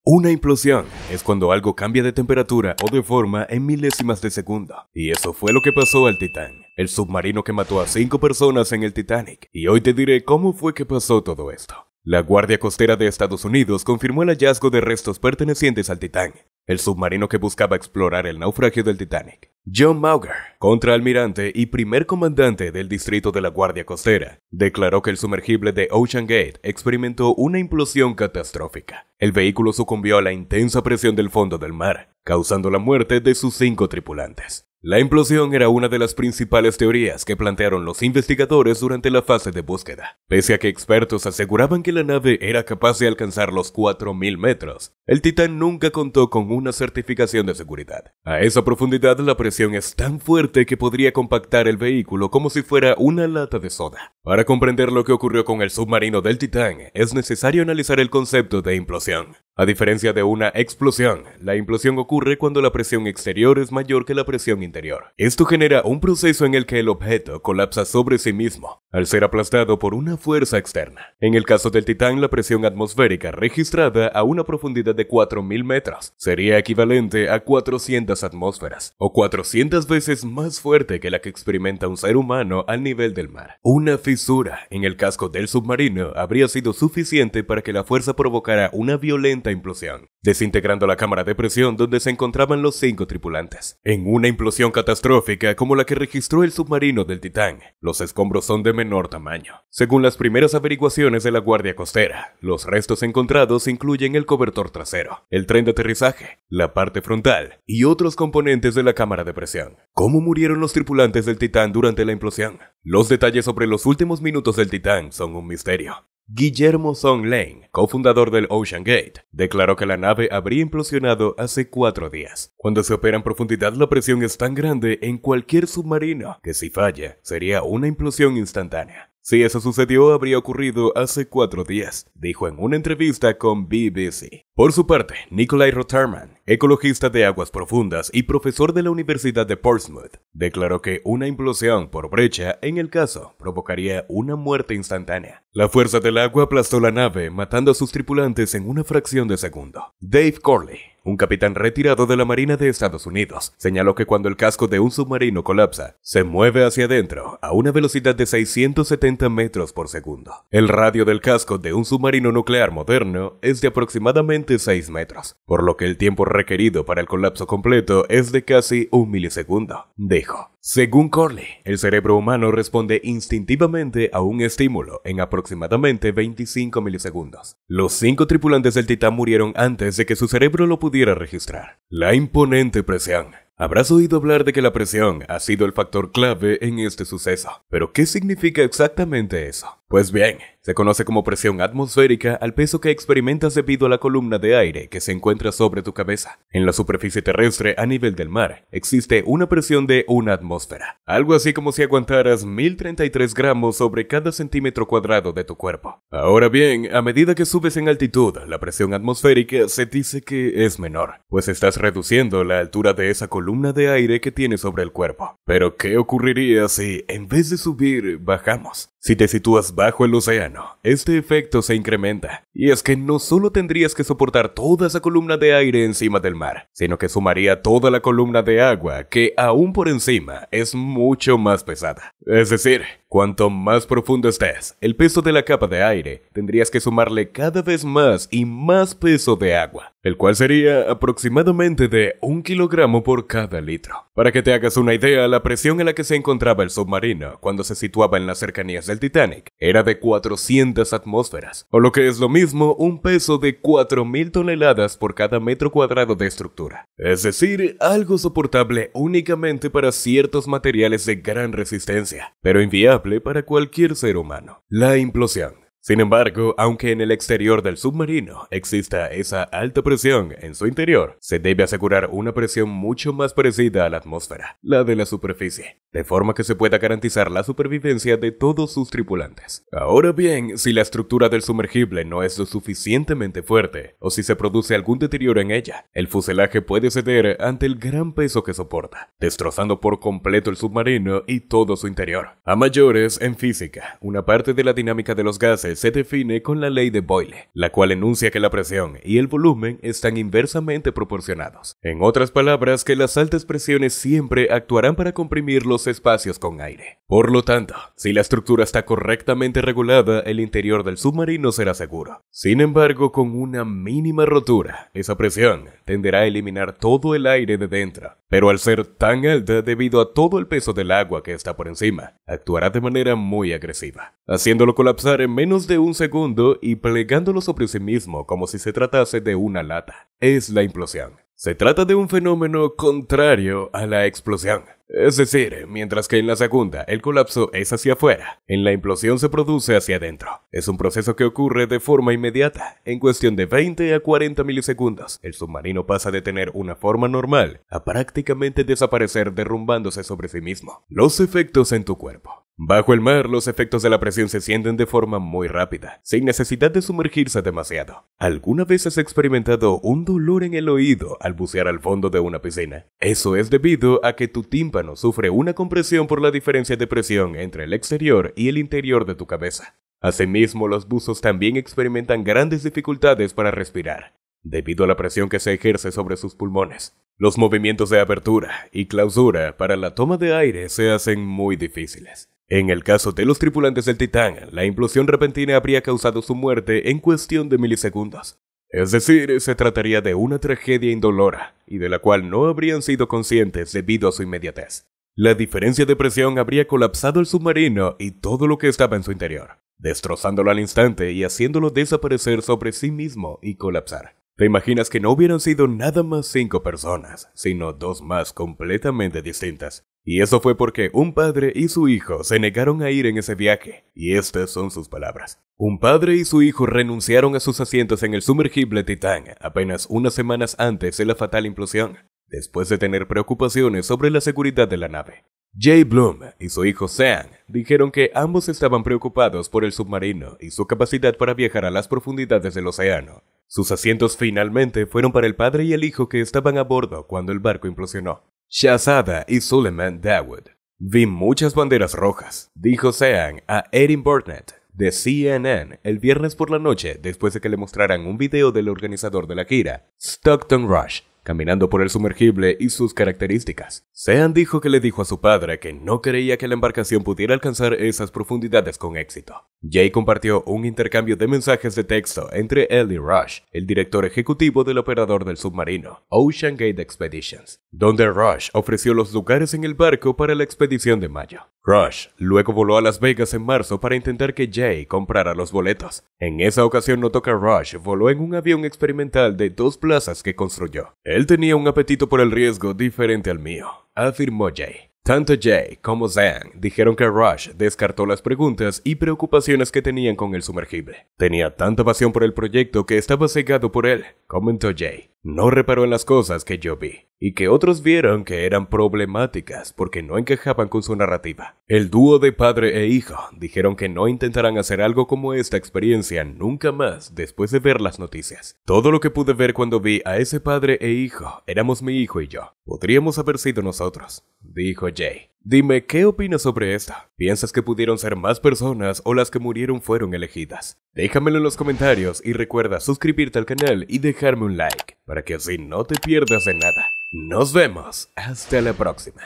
Una implosión es cuando algo cambia de temperatura o de forma en milésimas de segundo. Y eso fue lo que pasó al Titán, el submarino que mató a 5 personas en el Titanic. Y hoy te diré cómo fue que pasó todo esto. La Guardia Costera de Estados Unidos confirmó el hallazgo de restos pertenecientes al Titán, el submarino que buscaba explorar el naufragio del Titanic. John Mauger, contraalmirante y primer comandante del distrito de la Guardia Costera, declaró que el sumergible de Ocean Gate experimentó una implosión catastrófica. El vehículo sucumbió a la intensa presión del fondo del mar, causando la muerte de sus 5 tripulantes. La implosión era una de las principales teorías que plantearon los investigadores durante la fase de búsqueda. Pese a que expertos aseguraban que la nave era capaz de alcanzar los 4.000 metros, el Titán nunca contó con una certificación de seguridad. A esa profundidad la presión es tan fuerte que podría compactar el vehículo como si fuera una lata de soda. Para comprender lo que ocurrió con el submarino del Titán, es necesario analizar el concepto de implosión. A diferencia de una explosión, la implosión ocurre cuando la presión exterior es mayor que la presión interior. Esto genera un proceso en el que el objeto colapsa sobre sí mismo, al ser aplastado por una fuerza externa. En el caso del Titán, la presión atmosférica registrada a una profundidad de 4.000 metros sería equivalente a 400 atmósferas, o 400 veces más fuerte que la que experimenta un ser humano al nivel del mar. Una fisura en el casco del submarino habría sido suficiente para que la fuerza provocara una violenta implosión, desintegrando la cámara de presión donde se encontraban los 5 tripulantes. En una implosión catastrófica como la que registró el submarino del Titán, los escombros son de menor tamaño. Según las primeras averiguaciones de la Guardia Costera, los restos encontrados incluyen el cobertor trasero, el tren de aterrizaje, la parte frontal y otros componentes de la cámara de presión. ¿Cómo murieron los tripulantes del Titán durante la implosión? Los detalles sobre los últimos minutos del Titán son un misterio. Guillermo Song Lane, cofundador del Ocean Gate, declaró que la nave habría implosionado hace 4 días. Cuando se opera en profundidad, la presión es tan grande en cualquier submarino que si falla, sería una implosión instantánea. Si eso sucedió, habría ocurrido hace 4 días, dijo en una entrevista con BBC. Por su parte, Nikolai Rotterman, ecologista de aguas profundas y profesor de la Universidad de Portsmouth, declaró que una implosión por brecha, en el caso, provocaría una muerte instantánea. La fuerza del agua aplastó la nave, matando a sus tripulantes en una fracción de segundo. Dave Corley, un capitán retirado de la Marina de Estados Unidos, señaló que cuando el casco de un submarino colapsa, se mueve hacia adentro a una velocidad de 670 metros por segundo. El radio del casco de un submarino nuclear moderno es de aproximadamente 6 metros, por lo que el tiempo requerido para el colapso completo es de casi 1 milisegundo, dijo. Según Corley, el cerebro humano responde instintivamente a un estímulo en aproximadamente 25 milisegundos. Los 5 tripulantes del Titán murieron antes de que su cerebro lo pudiera registrar. La imponente presión. Habrás oído hablar de que la presión ha sido el factor clave en este suceso. ¿Pero qué significa exactamente eso? Pues bien, se conoce como presión atmosférica al peso que experimentas debido a la columna de aire que se encuentra sobre tu cabeza. En la superficie terrestre a nivel del mar, existe una presión de 1 atmósfera. Algo así como si aguantaras 1033 gramos sobre cada centímetro cuadrado de tu cuerpo. Ahora bien, a medida que subes en altitud, la presión atmosférica se dice que es menor, pues estás reduciendo la altura de esa columna de aire que tienes sobre el cuerpo. Pero ¿qué ocurriría si, en vez de subir, bajamos? Si te sitúas bajo el océano, este efecto se incrementa. Y es que no solo tendrías que soportar toda esa columna de aire encima del mar, sino que sumaría toda la columna de agua, que aún por encima es mucho más pesada. Es decir, cuanto más profundo estés, el peso de la capa de aire, tendrías que sumarle cada vez más y más peso de agua, el cual sería aproximadamente de 1 kilogramo por cada litro. Para que te hagas una idea, la presión en la que se encontraba el submarino cuando se situaba en las cercanías del Titanic era de 400 atmósferas, o lo que es lo mismo, un peso de 4.000 toneladas por cada metro cuadrado de estructura. Es decir, algo soportable únicamente para ciertos materiales de gran resistencia, pero inviable para cualquier ser humano. La implosión. Sin embargo, aunque en el exterior del submarino exista esa alta presión en su interior, se debe asegurar una presión mucho más parecida a la atmósfera, la de la superficie, de forma que se pueda garantizar la supervivencia de todos sus tripulantes. Ahora bien, si la estructura del sumergible no es lo suficientemente fuerte, o si se produce algún deterioro en ella, el fuselaje puede ceder ante el gran peso que soporta, destrozando por completo el submarino y todo su interior. A mayores, en física, una parte de la dinámica de los gases se define con la ley de Boyle, la cual enuncia que la presión y el volumen están inversamente proporcionados. En otras palabras, que las altas presiones siempre actuarán para comprimir los espacios con aire. Por lo tanto, si la estructura está correctamente regulada, el interior del submarino será seguro. Sin embargo, con una mínima rotura, esa presión tenderá a eliminar todo el aire de dentro. Pero al ser tan alta debido a todo el peso del agua que está por encima, actuará de manera muy agresiva, haciéndolo colapsar en menos de un segundo y plegándolo sobre sí mismo como si se tratase de una lata. Es la implosión. Se trata de un fenómeno contrario a la explosión. Es decir, mientras que en la segunda el colapso es hacia afuera, en la implosión se produce hacia adentro. Es un proceso que ocurre de forma inmediata. En cuestión de 20 a 40 milisegundos, el submarino pasa de tener una forma normal a prácticamente desaparecer derrumbándose sobre sí mismo. Los efectos en tu cuerpo. Bajo el mar, los efectos de la presión se sienten de forma muy rápida, sin necesidad de sumergirse demasiado. ¿Alguna vez has experimentado un dolor en el oído al bucear al fondo de una piscina? Eso es debido a que tu tímpano sufre una compresión por la diferencia de presión entre el exterior y el interior de tu cabeza. Asimismo, los buzos también experimentan grandes dificultades para respirar, debido a la presión que se ejerce sobre sus pulmones. Los movimientos de apertura y clausura para la toma de aire se hacen muy difíciles. En el caso de los tripulantes del Titán, la implosión repentina habría causado su muerte en cuestión de milisegundos. Es decir, se trataría de una tragedia indolora, y de la cual no habrían sido conscientes debido a su inmediatez. La diferencia de presión habría colapsado el submarino y todo lo que estaba en su interior, destrozándolo al instante y haciéndolo desaparecer sobre sí mismo y colapsar. ¿Te imaginas que no hubieran sido nada más 5 personas, sino 2 más completamente distintas? Y eso fue porque un padre y su hijo se negaron a ir en ese viaje, y estas son sus palabras. Un padre y su hijo renunciaron a sus asientos en el sumergible Titán apenas unas semanas antes de la fatal implosión, después de tener preocupaciones sobre la seguridad de la nave. Jay Bloom y su hijo Sean dijeron que ambos estaban preocupados por el submarino y su capacidad para viajar a las profundidades del océano. Sus asientos finalmente fueron para el padre y el hijo que estaban a bordo cuando el barco implosionó. Shahzada y Suleiman Dawood. Vi muchas banderas rojas, dijo Sean a Erin Burnett de CNN el viernes por la noche después de que le mostraran un video del organizador de la gira, Stockton Rush, caminando por el sumergible y sus características. Sean dijo que le dijo a su padre que no creía que la embarcación pudiera alcanzar esas profundidades con éxito. Jay compartió un intercambio de mensajes de texto entre él y Rush, el director ejecutivo del operador del submarino, Ocean Gate Expeditions, donde Rush ofreció los lugares en el barco para la expedición de mayo. Rush luego voló a Las Vegas en marzo para intentar que Jay comprara los boletos. En esa ocasión notó que Rush voló en un avión experimental de 2 plazas que construyó. Él tenía un apetito por el riesgo diferente al mío, afirmó Jay. Tanto Jay como Sean dijeron que Rush descartó las preguntas y preocupaciones que tenían con el sumergible. Tenía tanta pasión por el proyecto que estaba cegado por él, comentó Jay. No reparó en las cosas que yo vi, y que otros vieron que eran problemáticas porque no encajaban con su narrativa. El dúo de padre e hijo dijeron que no intentarán hacer algo como esta experiencia nunca más después de ver las noticias. Todo lo que pude ver cuando vi a ese padre e hijo éramos mi hijo y yo. Podríamos haber sido nosotros, dijo Jay. Dime, ¿qué opinas sobre esto? ¿Piensas que pudieron ser más personas o las que murieron fueron elegidas? Déjamelo en los comentarios y recuerda suscribirte al canal y dejarme un like, para que así no te pierdas de nada. Nos vemos, hasta la próxima.